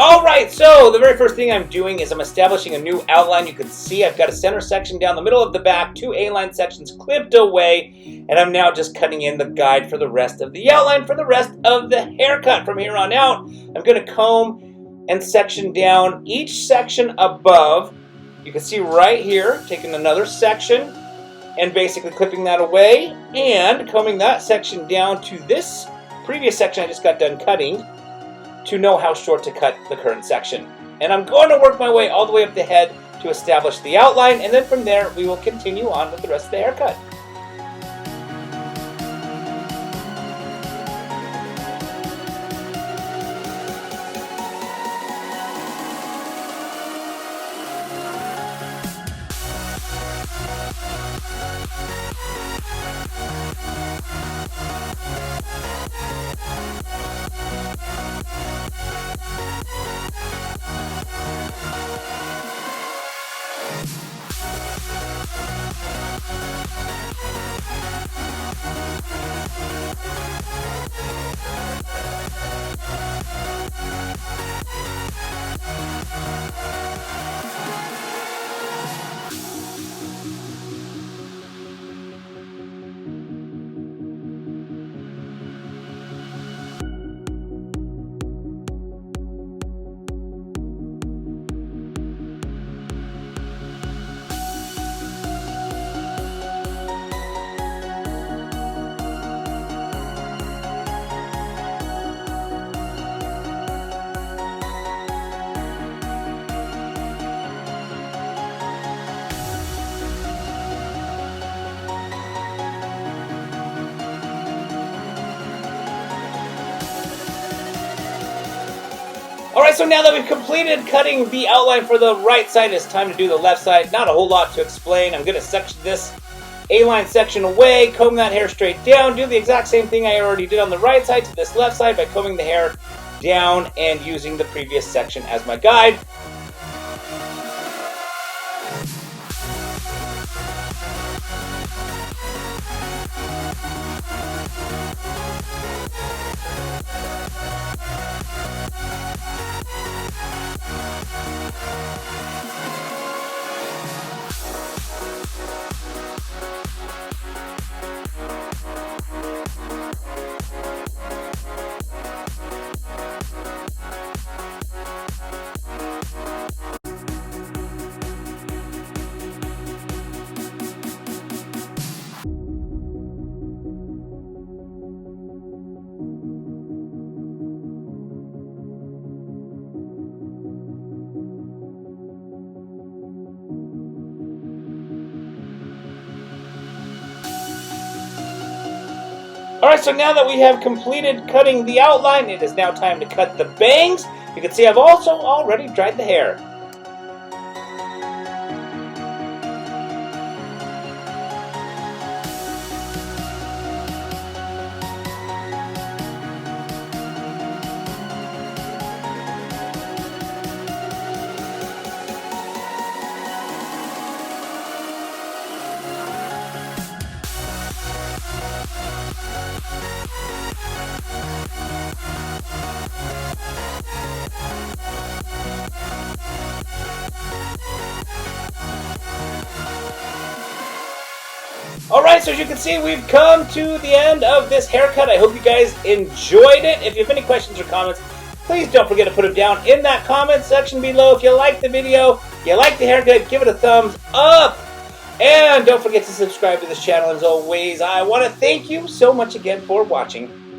Alright, so the very first thing I'm doing is I'm establishing a new outline. You can see I've got a center section down the middle of the back, 2 A-line sections clipped away, and I'm now just cutting in the guide for the rest of the outline for the rest of the haircut. From here on out, I'm going to comb and section down each section above. You can see right here, taking another section and basically clipping that away and combing that section down to this previous section I just got done cutting, to know how short to cut the current section. And I'm going to work my way all the way up the head to establish the outline, and then from there we will continue on with the rest of the haircut. Alright, so now that we've completed cutting the outline for the right side, it's time to do the left side. Not a whole lot to explain. I'm going to section this A-line section away, comb that hair straight down, do the exact same thing I already did on the right side to this left side by combing the hair down and using the previous section as my guide. Alright, so now that we have completed cutting the outline, it is now time to cut the bangs. You can see I've also already dried the hair. Alright, so as you can see, we've come to the end of this haircut. I hope you guys enjoyed it. If you have any questions or comments, please don't forget to put them down in that comment section below. If you like the video, you like the haircut, give it a thumbs up. And don't forget to subscribe to this channel. As always, I want to thank you so much again for watching.